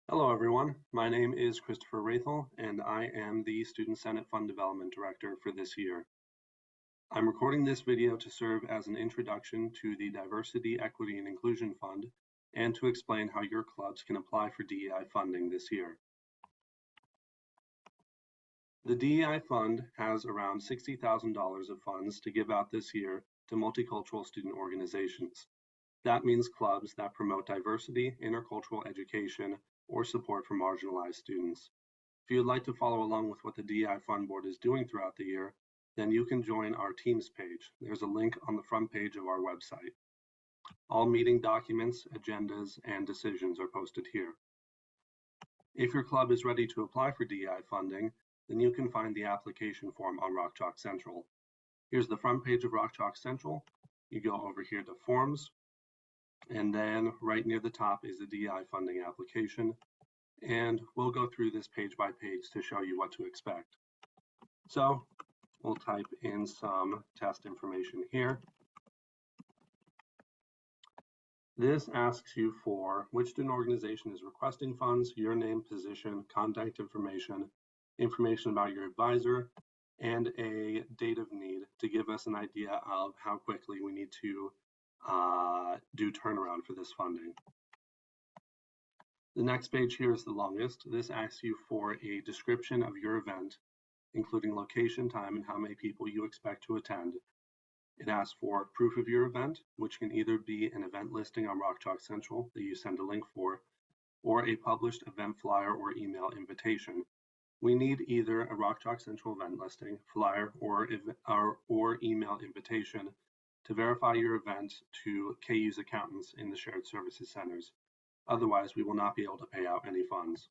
Hello everyone, my name is Christopher Rathel and I am the Student Senate Fund Development Director for this year. I'm recording this video to serve as an introduction to the Diversity, Equity and Inclusion Fund and to explain how your clubs can apply for DEI funding this year. The DEI Fund has around $60,000 of funds to give out this year to multicultural student organizations. That means clubs that promote diversity, intercultural education, or support for marginalized students. If you'd like to follow along with what the DEI Fund Board is doing throughout the year, then you can join our Teams page. There's a link on the front page of our website. All meeting documents, agendas, and decisions are posted here. If your club is ready to apply for DEI funding, then you can find the application form on Rock Chalk Central. Here's the front page of Rock Chalk Central. You go over here to Forms, and then right near the top is the DEI funding application. And we'll go through this page by page to show you what to expect. So we'll type in some test information here. This asks you for which student organization is requesting funds, your name, position, contact information, information about your advisor, and a date of need to give us an idea of how quickly we need to do turnaround for this funding. The next page here is the longest. This asks you for a description of your event, including location, time, and how many people you expect to attend. It asks for proof of your event, which can either be an event listing on Rock Chalk Central that you send a link for, or a published event flyer or email invitation. We need either a Rock Chalk Central event listing, flyer, or email invitation to verify your event to KU's accountants in the shared services centers. Otherwise, we will not be able to pay out any funds.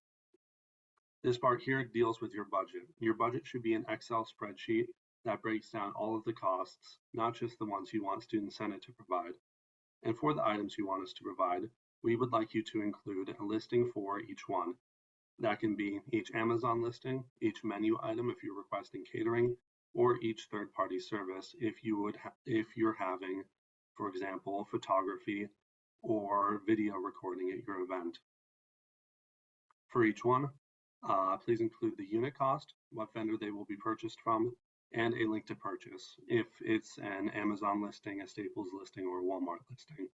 This part here deals with your budget. Your budget should be an Excel spreadsheet that breaks down all of the costs, not just the ones you want Student Senate to provide. And for the items you want us to provide, we would like you to include a listing for each one. That can be each Amazon listing, each menu item if you're requesting catering, or each third-party service if you're having, for example, photography or video recording at your event. For each one, please include the unit cost, what vendor they will be purchased from, and a link to purchase if it's an Amazon listing, a Staples listing, or a Walmart listing.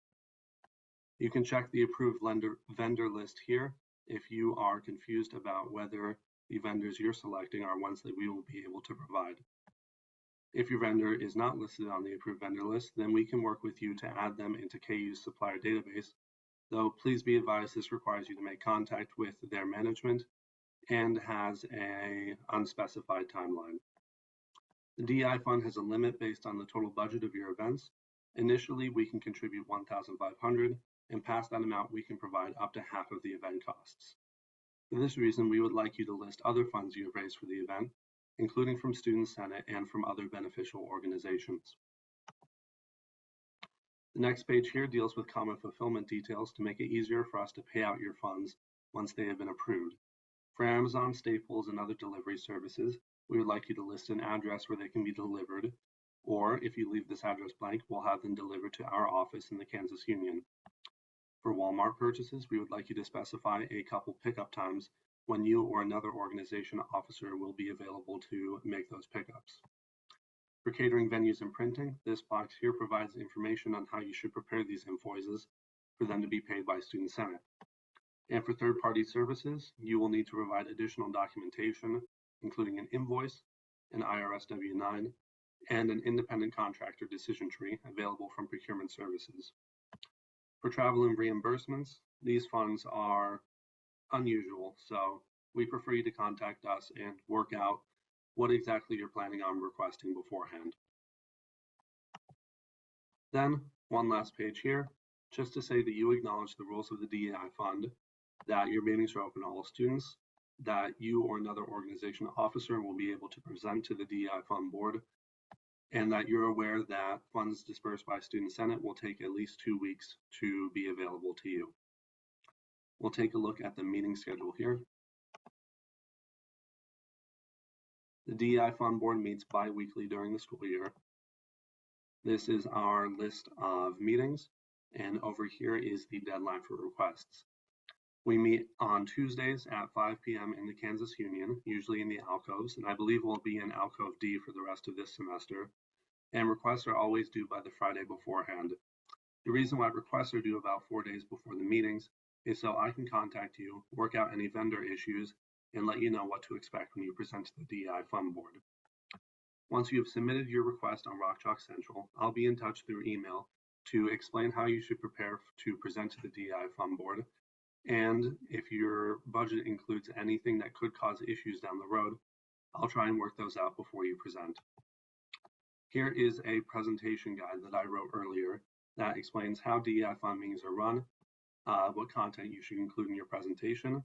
You can check the approved vendor list here if you are confused about whether the vendors you're selecting are ones that we will be able to provide. If your vendor is not listed on the approved vendor list, then we can work with you to add them into KU's supplier database, though please be advised this requires you to make contact with their management and has an unspecified timeline. The DEI fund has a limit based on the total budget of your events. Initially, we can contribute $1,500, and past that amount, we can provide up to half of the event costs. For this reason, we would like you to list other funds you have raised for the event, including from Student Senate and from other beneficial organizations. The next page here deals with common fulfillment details to make it easier for us to pay out your funds once they have been approved. For Amazon, Staples, and other delivery services, we would like you to list an address where they can be delivered, or if you leave this address blank, we'll have them delivered to our office in the Kansas Union. For Walmart purchases, we would like you to specify a couple pickup times when you or another organization officer will be available to make those pickups. For catering venues and printing, this box here provides information on how you should prepare these invoices for them to be paid by Student Senate. And for third-party services, you will need to provide additional documentation, including an invoice, an IRS W-9, and an independent contractor decision tree available from procurement services. For travel and reimbursements, these funds are unusual, so we prefer you to contact us and work out what exactly you're planning on requesting beforehand. Then, one last page here, just to say that you acknowledge the rules of the DEI fund, that your meetings are open to all students, that you or another organization officer will be able to present to the DEI fund board, and that you're aware that funds dispersed by Student Senate will take at least 2 weeks to be available to you. We'll take a look at the meeting schedule here. The DEI Fund Board meets bi-weekly during the school year. This is our list of meetings, and over here is the deadline for requests. We meet on Tuesdays at 5 p.m. in the Kansas Union, usually in the alcoves, and I believe we'll be in alcove D for the rest of this semester. And requests are always due by the Friday beforehand. The reason why requests are due about 4 days before the meetings is so I can contact you, work out any vendor issues, and let you know what to expect when you present to the DEI Fund Board. Once you have submitted your request on Rock Chalk Central, I'll be in touch through email to explain how you should prepare to present to the DEI Fund Board. And if your budget includes anything that could cause issues down the road, I'll try and work those out before you present. Here is a presentation guide that I wrote earlier that explains how DEI fund meetings are run, what content you should include in your presentation,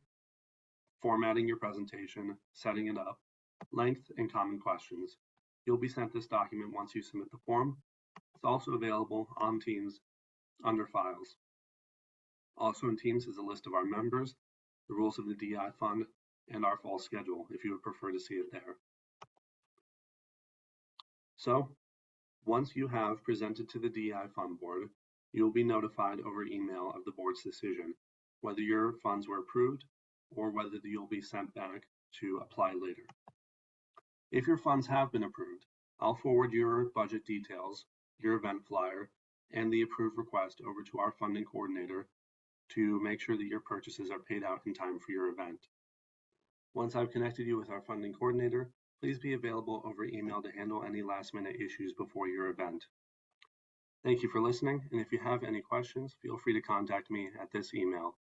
formatting your presentation, setting it up, length, and common questions. You'll be sent this document once you submit the form. It's also available on Teams under Files. Also in Teams is a list of our members, the rules of the DEI Fund, and our fall schedule if you would prefer to see it there. So, once you have presented to the DEI Fund Board, you will be notified over email of the board's decision, whether your funds were approved or whether you'll be sent back to apply later. If your funds have been approved, I'll forward your budget details, your event flyer, and the approved request over to our funding coordinator to make sure that your purchases are paid out in time for your event. Once I've connected you with our funding coordinator, please be available over email to handle any last-minute issues before your event. Thank you for listening, and if you have any questions, feel free to contact me at this email.